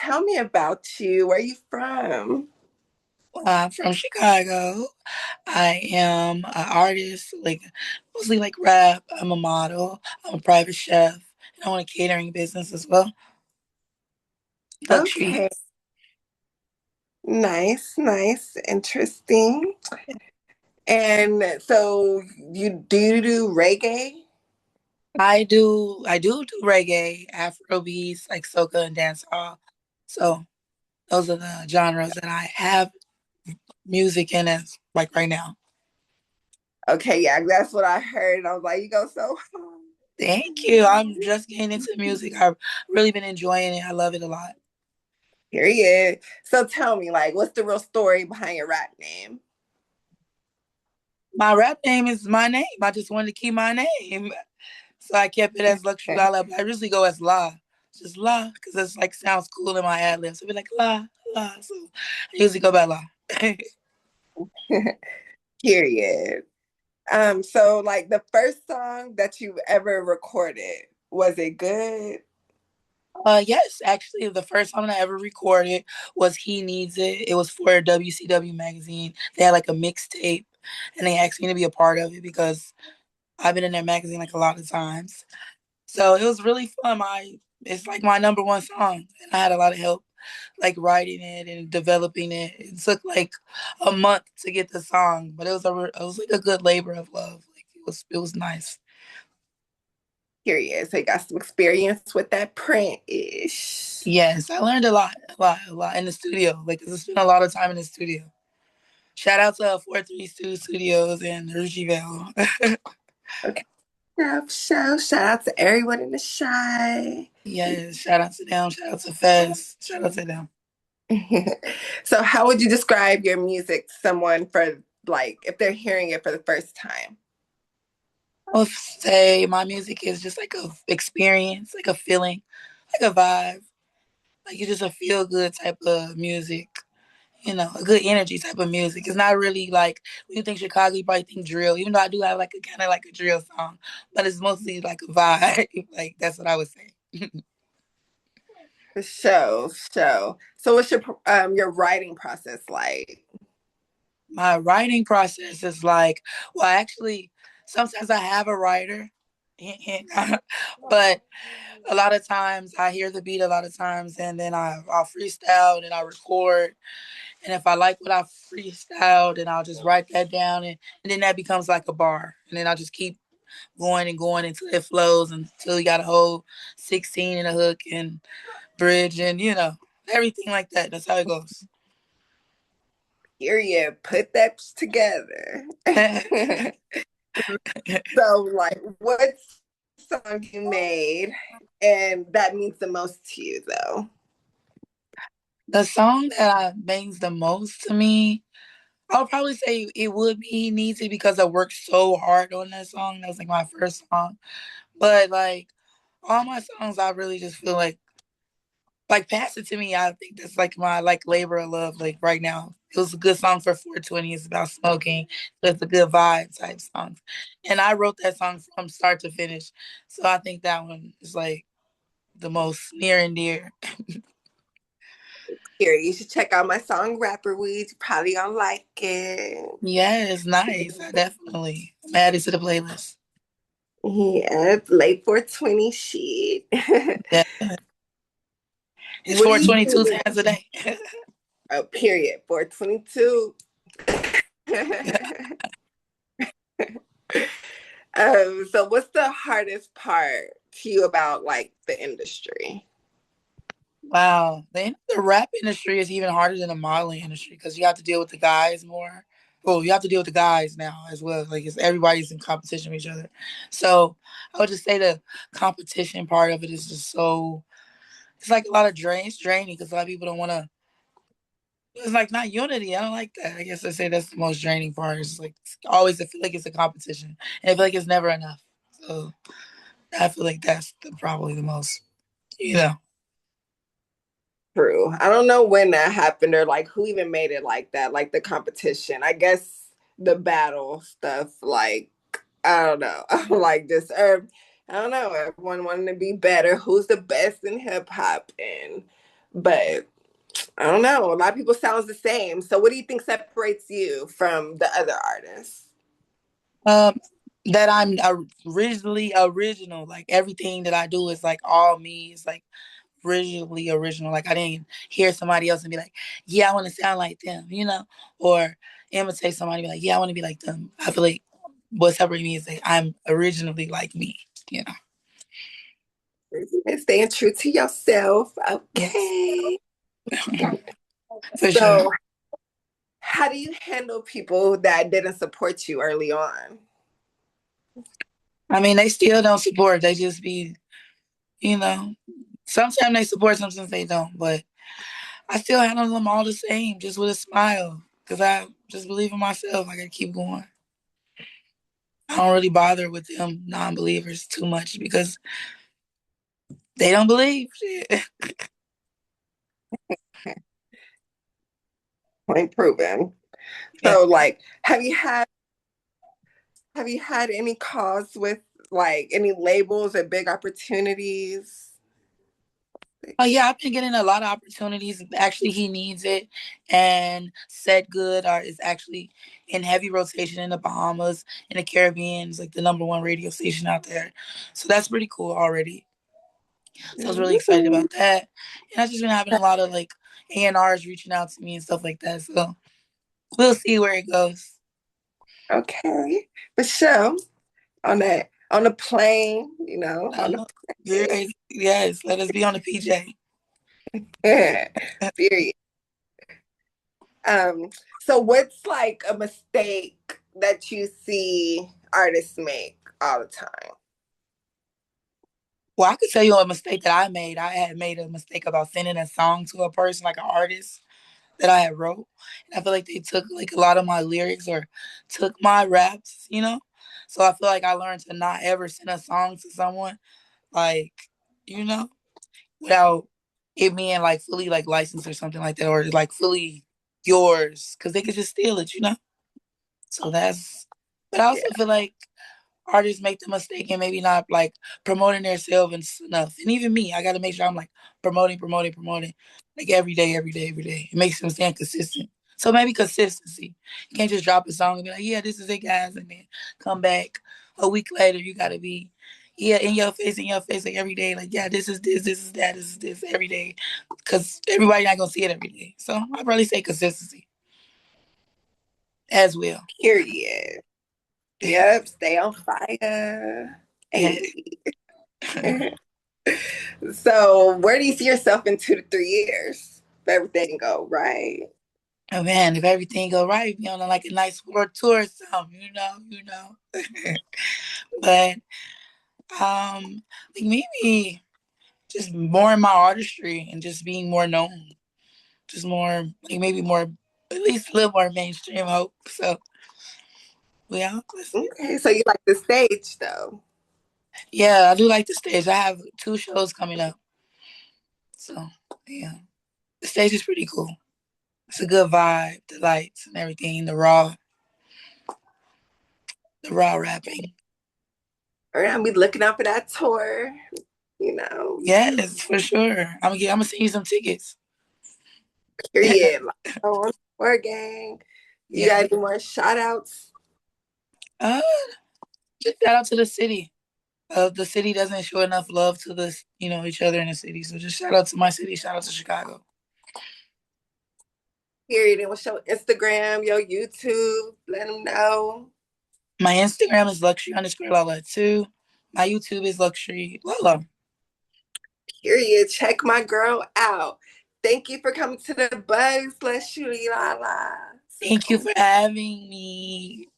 tell me about you. Where are you from? I'm from Chicago. I am an artist, like mostly like rap. I'm a model. I'm a private chef, and I own a catering business as well. Luxury. Okay, nice, nice, interesting. And so you do reggae? I do reggae, Afro beats, like soca and dancehall. So those are the genres that I have music in as like right now. Okay, yeah, that's what I heard. I was like, you go so Thank you. I'm just getting into music. I've really been enjoying it. I love it a lot. period. So tell me, like, what's the real story behind your rap name? My rap name is my name. I just wanted to keep my name. So I kept it as Luxury LaLa, but I usually go as La. Just La, because it's like sounds cool in my ad libs. So be like La, La. So I usually go by La. Period. So like the first song that you ever recorded, was it good? Yes, actually, the first song I ever recorded was He Needs It. It was for WCW magazine. They had like a mixtape, and they asked me to be a part of it because I've been in their magazine like a lot of times. So it was really fun. It's like my number one song, and I had a lot of help, like writing it and developing it. It took like a month to get the song, but it was like a good labor of love. Like it was nice. Period. So you got some experience with that print-ish. Yes, I learned a lot in the studio. Like I spent a lot of time in the studio. Shout out to 432 Studios in Rougeaville. Okay. Shout out to everyone in the shy. Yes, shout out to them. Shout out to Fez. Shout out to them. So how would you describe your music to someone for like if they're hearing it for the first time? I would say my music is just like a experience, like a feeling, like a vibe. Like it's just a feel good type of music, a good energy type of music. It's not really like when you think Chicago, you probably think drill, even though I do have like a kind of like a drill song, but it's mostly like a vibe. Like that's what I would say. The show. So what's your writing process like? My writing process is like, well, actually, sometimes I have a writer, but a lot of times I hear the beat a lot of times, and then I'll freestyle and then I record. And if I like what I freestyled, then I'll just write that down, and then that becomes like a bar. And then I'll just keep going and going until it flows until you got a whole 16 in a hook and bridge and everything like that. That's how it goes. Period. Put that together. So, like, what song you made, and that means the most to you, though? The song that means the most to me, I would probably say it would be He Needs It because I worked so hard on that song. That was like my first song. But like all my songs, I really just feel like Pass It To Me. I think that's like my like labor of love. Like right now, it was a good song for 420. It's about smoking. So it's a good vibe type song. And I wrote that song from start to finish. So I think that one is like the most near and dear. Here, you should check out my song Rapper Weeds. You probably gonna like it. Yeah, it's nice. I definitely I'm added to the playlist. Yeah, it's late 420 shit. Yeah. It's What do you 422 do? times a day. Oh, period. 422. So what's the hardest part to you about like the industry? Wow. The rap industry is even harder than the modeling industry because you have to deal with the guys more. Well, you have to deal with the guys now as well. Like everybody's in competition with each other. So I would just say the competition part of it is just so it's like a lot of it's draining because a lot of people don't want to. It's like not unity. I don't like that. I guess I say that's the most draining part. It's like always I feel like it's a competition and I feel like it's never enough. So I feel like that's probably the most, you know. True. I don't know when that happened or like who even made it like that, like the competition. I guess the battle stuff, like I don't know. Like just I don't know, everyone wanting to be better. Who's the best in hip hop and But I don't know. A lot of people sounds the same. So what do you think separates you from the other artists? Um, that I'm originally original. Like everything that I do is like all me. It's like originally original. Like I didn't hear somebody else and be like, yeah, I want to sound like them, or imitate somebody and be like, yeah, I want to be like them. I feel like what separates me is like I'm originally like me, you know. And staying true to yourself. Yes, Okay. for sure. So how do you handle people that didn't support you early on? I mean, they still don't support. They just be, you know, sometimes they support, sometimes they don't. But I still handle them all the same, just with a smile, because I just believe in myself. I gotta keep going. I don't really bother with them non-believers too much because they don't believe shit. Point proven. Yeah. So like have you had any calls with like any labels or big opportunities? Oh yeah, I've been getting a lot of opportunities. Actually, he needs it, and Said Good is actually in heavy rotation in the Bahamas, in the Caribbean. It's like the #1 radio station out there, so that's pretty cool already. So I was really excited Ooh, about that, and I've just been having a lot of like A&Rs reaching out to me and stuff like that. So we'll see where it goes. okay. But sure, on the plane, on the Yes, yes, let us be on the PJ. plane. Period. Um, so what's like a mistake that you see artists make all the time? Well, I could tell you a mistake that I made. I had made a mistake about sending a song to a person, like an artist that I had wrote. And I feel like they took like a lot of my lyrics or took my raps. So I feel like I learned to not ever send a song to someone like, you know, without it being like fully like licensed or something like that, or like fully yours, because they could just steal it. So that's, but I Yeah, also feel like artists make the mistake and maybe not like promoting themselves enough. And even me, I got to make sure I'm like promoting, like every day, every day, every day. It makes them stand consistent. So maybe consistency. You can't just drop a song and be like, yeah, this is it, guys. And then come back a week later, you got to be, yeah, in your face, like every day. Like, yeah, this is that, this is this every day. Because everybody not going to see it every day. So I'd probably say consistency as well. period. Yep, stay on fire. Yeah. Hey. So where do you see yourself in 2 to 3 years? If everything go right. Oh man, if everything go right, be on like a nice world tour or something, But like maybe just more in my artistry and just being more known, just more like maybe more, at least a little more mainstream hope. So yeah, Okay, so you like the stage though. yeah, I do like the stage. I have 2 shows coming up, so yeah, the stage is pretty cool. It's a good vibe, the lights and everything, the raw rapping. All right, I'm be looking out for that tour, you know. Yes, for sure. I'm gonna send you some tickets. Period. Like, oh, tour gang. You Yeah. got any more shout outs? Uh, just shout out to the city. The city doesn't show enough love to each other in the city. So just shout out to my city. Shout out to Chicago. Period. And what's your Instagram, your YouTube? Let them know. My Instagram is luxury_LaLa too. My YouTube is Luxury LaLa. Period. Check my girl out. Thank you for coming to the Bugs. Let's shoot it, la la. Thank you for having me.